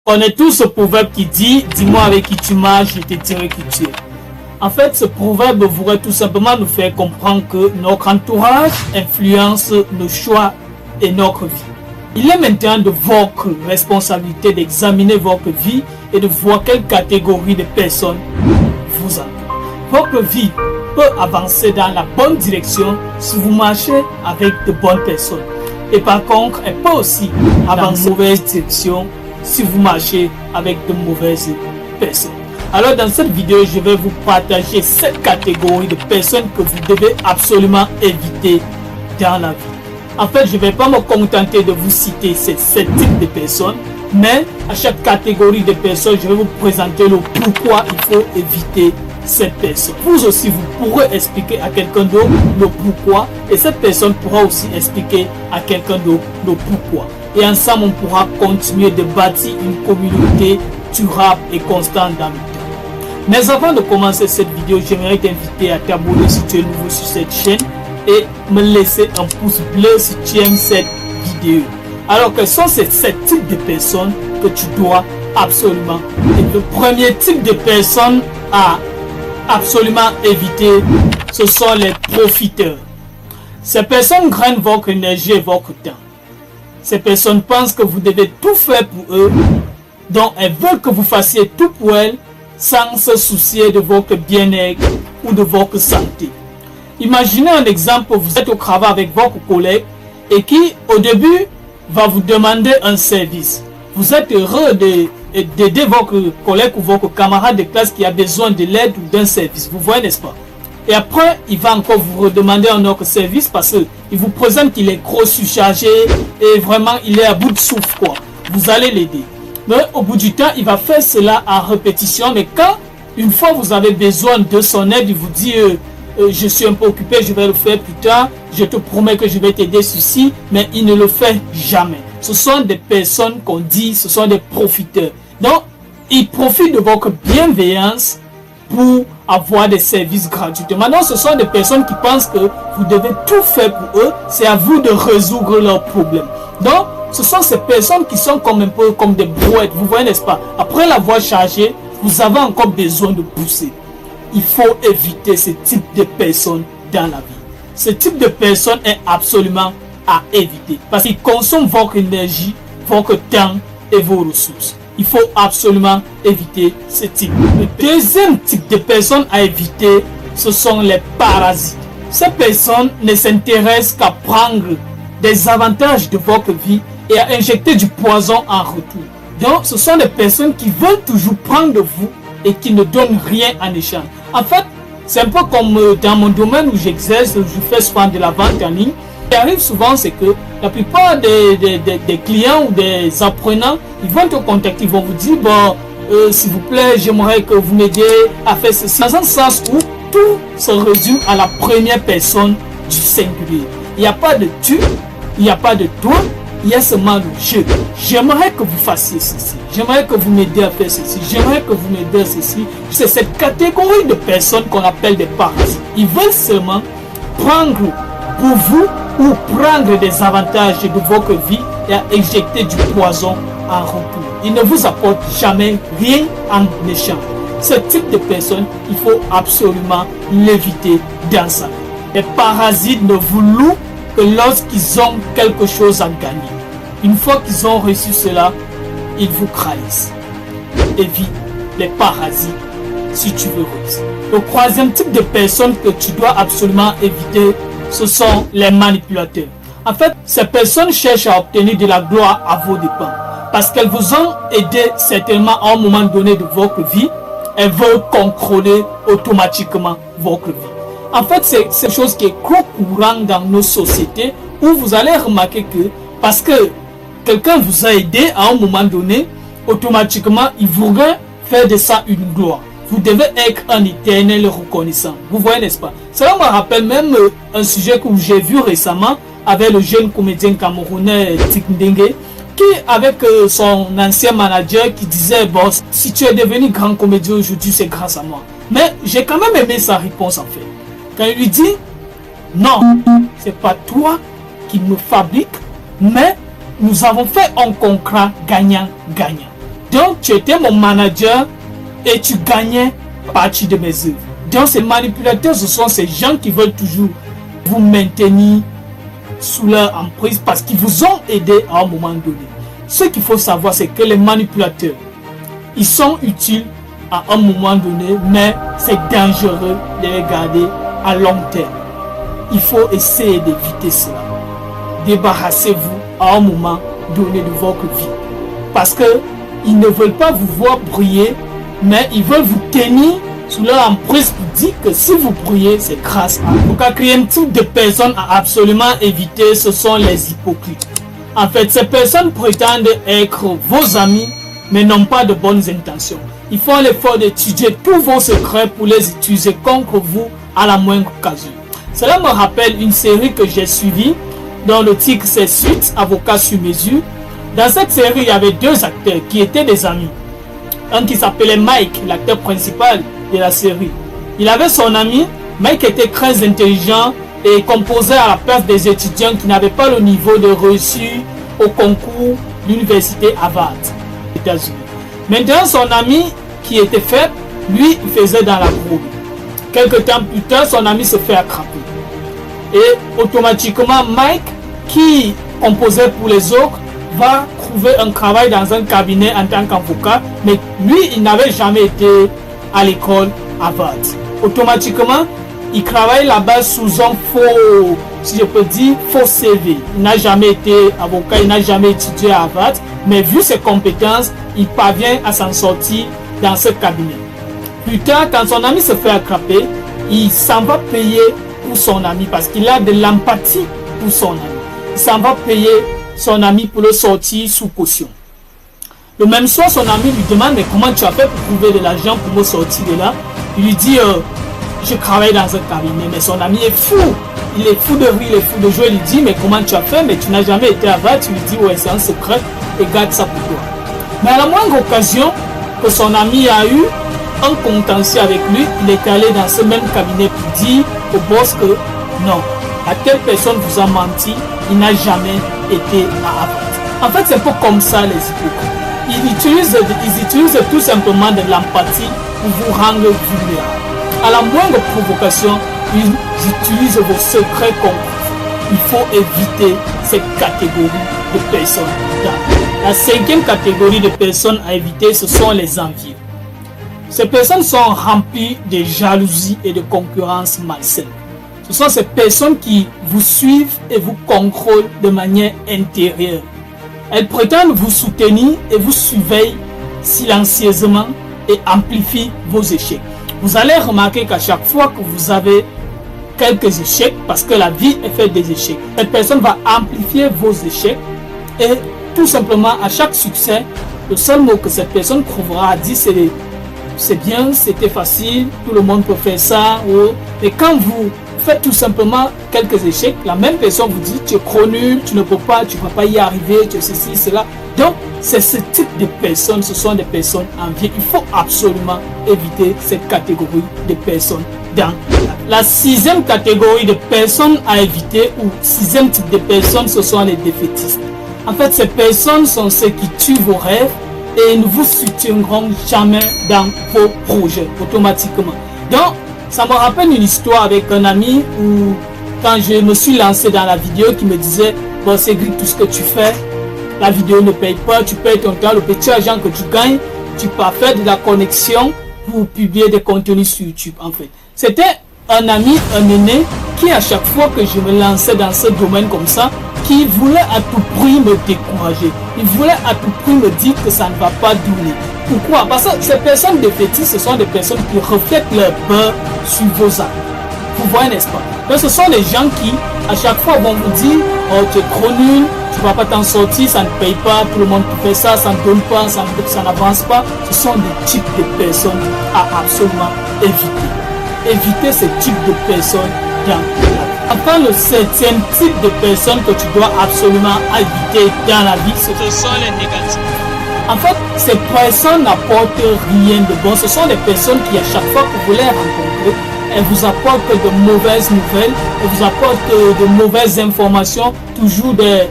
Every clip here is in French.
On est tous ce proverbe qui dit « Dis-moi avec qui tu marches, je te dirai qui tu es ». En fait, ce proverbe voudrait tout simplement nous faire comprendre que notre entourage influence nos choix et notre vie. Il est maintenant de votre responsabilité d'examiner votre vie et de voir quelle catégorie de personnes vous entourent. Votre vie peut avancer dans la bonne direction si vous marchez avec de bonnes personnes. Et par contre, elle peut aussi avancer dans la mauvaise direction si vous marchez avec de mauvaises personnes. Alors dans cette vidéo, je vais vous partager 7 catégories de personnes que vous devez absolument éviter dans la vie. En fait, je ne vais pas me contenter de vous citer ces 7 types de personnes, mais à chaque catégorie de personnes, je vais vous présenter le pourquoi il faut éviter cette personne. Vous aussi, vous pourrez expliquer à quelqu'un d'autre le pourquoi, et cette personne pourra aussi expliquer à quelqu'un d'autre le pourquoi. Et ensemble, on pourra continuer de bâtir une communauté durable et constante dans le temps. Mais avant de commencer cette vidéo, j'aimerais t'inviter à t'abonner si tu es nouveau sur cette chaîne et me laisser un pouce bleu si tu aimes cette vidéo. Alors, quels sont ces 7 types de personnes que tu dois absolument éviter? Le premier type de personnes à absolument éviter, ce sont les profiteurs. Ces personnes grainent votre énergie et votre temps. Ces personnes pensent que vous devez tout faire pour eux, donc elles veulent que vous fassiez tout pour elles sans se soucier de votre bien-être ou de votre santé. Imaginez un exemple, vous êtes au travail avec votre collègue et qui au début va vous demander un service. Vous êtes heureux d'aider votre collègue ou votre camarade de classe qui a besoin de l'aide ou d'un service. Vous voyez, n'est-ce pas? Et après, il va encore vous redemander un autre service parce qu'il vous présente qu'il est gros surchargé et vraiment il est à bout de souffle, quoi. Vous allez l'aider. Mais au bout du temps, il va faire cela en répétition. Mais quand, une fois vous avez besoin de son aide, il vous dit je suis un peu occupé, je vais le faire plus tard. Je te promets que je vais t'aider ceci. Mais il ne le fait jamais. Ce sont des personnes qu'on dit, ce sont des profiteurs. Donc, ils profitent de votre bienveillance pour avoir des services gratuitement. Donc, ce sont des personnes qui pensent que vous devez tout faire pour eux. C'est à vous de résoudre leurs problèmes. Donc, ce sont ces personnes qui sont comme un peu comme des brouettes. Vous voyez, n'est-ce pas? Après l'avoir chargé, vous avez encore besoin de pousser. Il faut éviter ce type de personnes dans la vie. Ce type de personne est absolument à éviter parce qu'il consomme votre énergie, votre temps et vos ressources. Il faut absolument éviter ce type. Le deuxième type de personnes à éviter, ce sont les parasites. Ces personnes ne s'intéressent qu'à prendre des avantages de votre vie et à injecter du poison en retour. Donc, ce sont des personnes qui veulent toujours prendre de vous et qui ne donnent rien en échange. En fait, c'est un peu comme dans mon domaine où j'exerce, je fais souvent de la vente en ligne. Ce qui arrive souvent, c'est que la plupart des clients ou des apprenants, ils vont te contacter, ils vont vous dire, bon, s'il vous plaît, j'aimerais que vous m'aidiez à faire ceci. Dans un sens où tout se résume à la première personne du singulier. Il n'y a pas de tu, il n'y a pas de toi, il y a seulement le je. J'aimerais que vous fassiez ceci. J'aimerais que vous m'aidiez à faire ceci. J'aimerais que vous m'aidiez à ceci. C'est cette catégorie de personnes qu'on appelle des parasites. Ils veulent seulement prendre pour vous ou prendre des avantages de votre vie et à injecter du poison en retour. Ils ne vous apportent jamais rien en échange. Ce type de personnes, il faut absolument l'éviter dans sa vie. Les parasites ne vous louent que lorsqu'ils ont quelque chose à gagner. Une fois qu'ils ont reçu cela, ils vous trahissent. Évite les parasites si tu veux réussir. Le troisième type de personnes que tu dois absolument éviter, ce sont les manipulateurs. En fait, ces personnes cherchent à obtenir de la gloire à vos dépens. Parce qu'elles vous ont aidé certainement à un moment donné de votre vie, elles veulent contrôler automatiquement votre vie. En fait, c'est quelque chose qui est courant dans nos sociétés où vous allez remarquer que parce que quelqu'un vous a aidé à un moment donné, automatiquement, il voudrait faire de ça une gloire. Vous devez être un éternel reconnaissant. Vous voyez, n'est-ce pas? Cela me rappelle même un sujet que j'ai vu récemment avec le jeune comédien camerounais Tikndenge qui, avec son ancien manager, qui disait, bon, si tu es devenu grand comédien aujourd'hui, c'est grâce à moi. Mais j'ai quand même aimé sa réponse en fait. Quand il lui dit, non, c'est pas toi qui me fabrique, mais nous avons fait un contrat gagnant-gagnant. Donc, tu étais mon manager et tu gagnais partie de mes œuvres. Donc, ces manipulateurs, ce sont ces gens qui veulent toujours vous maintenir sous leur emprise parce qu'ils vous ont aidé à un moment donné. Ce qu'il faut savoir, c'est que les manipulateurs, ils sont utiles à un moment donné, mais c'est dangereux de les garder à long terme. Il faut essayer d'éviter cela. Débarrassez-vous à un moment donné de votre vie. Parce qu'ils ne veulent pas vous voir briller, mais ils veulent vous tenir sous leur emprise pour dire que si vous brillez, c'est grâce à vous. Le quatrième type de personnes à absolument éviter, ce sont les hypocrites. En fait, ces personnes prétendent être vos amis, mais n'ont pas de bonnes intentions. Ils font l'effort d'étudier tous vos secrets pour les utiliser contre vous à la moindre occasion. Cela me rappelle une série que j'ai suivie, dont le titre c'est Suite, avocat sur mesure. Dans cette série, il y avait deux acteurs qui étaient des amis. Un qui s'appelait Mike, l'acteur principal de la série. Il avait son ami. Mike était très intelligent et composait à la place des étudiants qui n'avaient pas le niveau de réussite au concours de l'université Harvard, aux États-Unis. Maintenant, son ami qui était faible, lui, il faisait dans la cour. Quelques temps plus tard, son ami se fait attraper. Et automatiquement, Mike, qui composait pour les autres, va trouver un travail dans un cabinet en tant qu'avocat, mais lui, il n'avait jamais été à l'école Harvard. Automatiquement, il travaille là-bas sous un faux, si je peux dire, faux CV. Il n'a jamais été avocat, il n'a jamais étudié à Harvard, mais vu ses compétences, il parvient à s'en sortir dans ce cabinet. Plus tard, quand son ami se fait attraper, il s'en va payer pour son ami parce qu'il a de l'empathie pour son ami. Il s'en va payer son ami pour le sortir sous caution. Le même soir, son ami lui demande mais comment tu as fait pour trouver de l'argent pour me sortir de là. Il lui dit je travaille dans un cabinet, mais son ami est fou. Il est fou de rire, il est fou de jouer. Il lui dit mais comment tu as fait, mais tu n'as jamais été à Harvard. Tu lui dis ouais, c'est un secret et garde ça pour toi. Mais à la moindre occasion que son ami a eu un contentieux avec lui, il est allé dans ce même cabinet pour dire au boss que non, à telle personne vous a menti, il n'a jamais été à Harvard. En fait, c'est un peu comme ça les hypocrites. Ils utilisent tout simplement de l'empathie pour vous rendre vulnérable. À la moindre provocation, ils utilisent vos secrets contre vous. Il faut éviter cette catégorie de personnes. La cinquième catégorie de personnes à éviter, ce sont les envieux. Ces personnes sont remplies de jalousie et de concurrence malsaine. Ce sont ces personnes qui vous suivent et vous contrôlent de manière intérieure. Elles prétendent vous soutenir et vous surveillent silencieusement et amplifient vos échecs. Vous allez remarquer qu'à chaque fois que vous avez quelques échecs, parce que la vie est faite des échecs, cette personne va amplifier vos échecs et tout simplement à chaque succès, le seul mot que cette personne trouvera à dire c'est bien, c'était facile, tout le monde peut faire ça. Et quand vous faites tout simplement quelques échecs, la même personne vous dit tu es trop nul, tu ne peux pas y arriver, tu es ceci, cela. Donc c'est ce type de personnes, ce sont des personnes envieuses. Il faut absolument éviter cette catégorie de personnes. Dans la sixième catégorie de personnes à éviter, ou sixième type de personnes, ce sont les défaitistes. En fait, ces personnes sont ceux qui tuent vos rêves et ne vous soutiendront jamais dans vos projets automatiquement. Donc, ça me rappelle une histoire avec un ami où, quand je me suis lancé dans la vidéo, qui me disait bon, c'est tout ce que tu fais, la vidéo ne paye pas, tu payes ton temps, le petit argent que tu gagnes, tu peux faire de la connexion pour publier des contenus sur YouTube. En fait, c'était un ami, un aîné, qui à chaque fois que je me lançais dans ce domaine comme ça, qui voulait à tout prix me décourager. Il voulait à tout prix me dire que ça ne va pas donner. Pourquoi? Parce que ces personnes défaitistes, ce sont des personnes qui reflètent leur peur sur vos actes. Vous voyez, n'est-ce pas? Donc ce sont des gens qui, à chaque fois, vont vous dire oh, tu es trop nul, tu ne vas pas t'en sortir, ça ne paye pas, tout le monde peut faire ça, ça ne donne pas, ça n'avance pas. Ce sont des types de personnes à absolument éviter. Éviter ce type de personnes dans la vie. Enfin, le septième type de personnes que tu dois absolument éviter dans la vie, ce sont les négatifs. En fait, ces personnes n'apportent rien de bon. Ce sont des personnes qui, à chaque fois que vous les rencontrez, elles vous apportent de mauvaises nouvelles, elles vous apportent de mauvaises informations, toujours des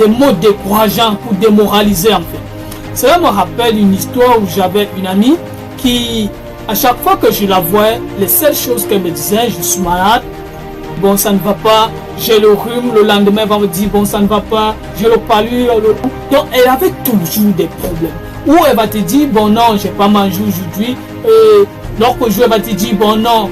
mots décourageants pour démoraliser en fait. Cela me rappelle une histoire où j'avais une amie qui, à chaque fois que je la voyais, les seules choses qu'elle me disait, je suis malade, bon ça ne va pas, j'ai le rhume, le lendemain elle va me dire bon ça ne va pas, j'ai le palu, donc elle avait toujours des problèmes. Ou elle va te dire bon non, j'ai pas mangé aujourd'hui, l'autre jour elle va te dire bon non,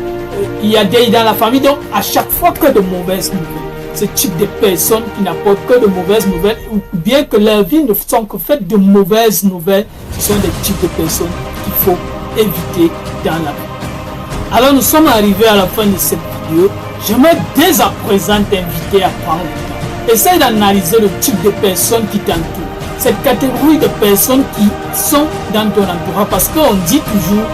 il y a des dans la famille, donc à chaque fois que de mauvaises nouvelles. Ce type de personnes qui n'apportent que de mauvaises nouvelles, ou bien que leur vie ne sont que faites de mauvaises nouvelles, ce sont des types de personnes qu'il faut éviter dans la vie. Alors nous sommes arrivés à la fin de cette vidéo. J'aimerais dès à présent t'inviter à prendre le temps. Essaye d'analyser le type de personnes qui t'entourent. Cette catégorie de personnes qui sont dans ton entourage, parce qu'on dit toujours,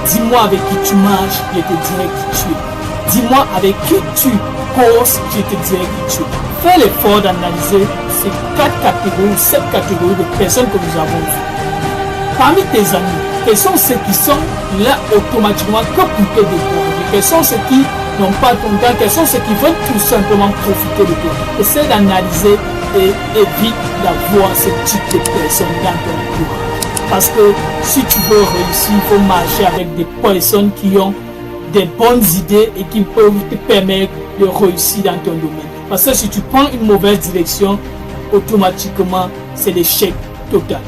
dis-moi avec qui tu marches, je te dirai qui tu es. Dis-moi avec qui tu causes, je te dirai qui tu es. Fais l'effort d'analyser ces 4 catégories, 7 catégories de personnes que nous avons vues. Parmi tes amis, quels sont ceux qui sont là automatiquement que pour te décourager? Quels sont ceux qui n'ont pas ton temps? Quels sont ceux qui veulent tout simplement profiter de toi? Essaie d'analyser et évite d'avoir ce type de personnes dans ton entourage. Parce que si tu veux réussir, il faut marcher avec des personnes qui ont des bonnes idées et qui peuvent te permettre de réussir dans ton domaine. Parce que si tu prends une mauvaise direction, automatiquement, c'est l'échec total.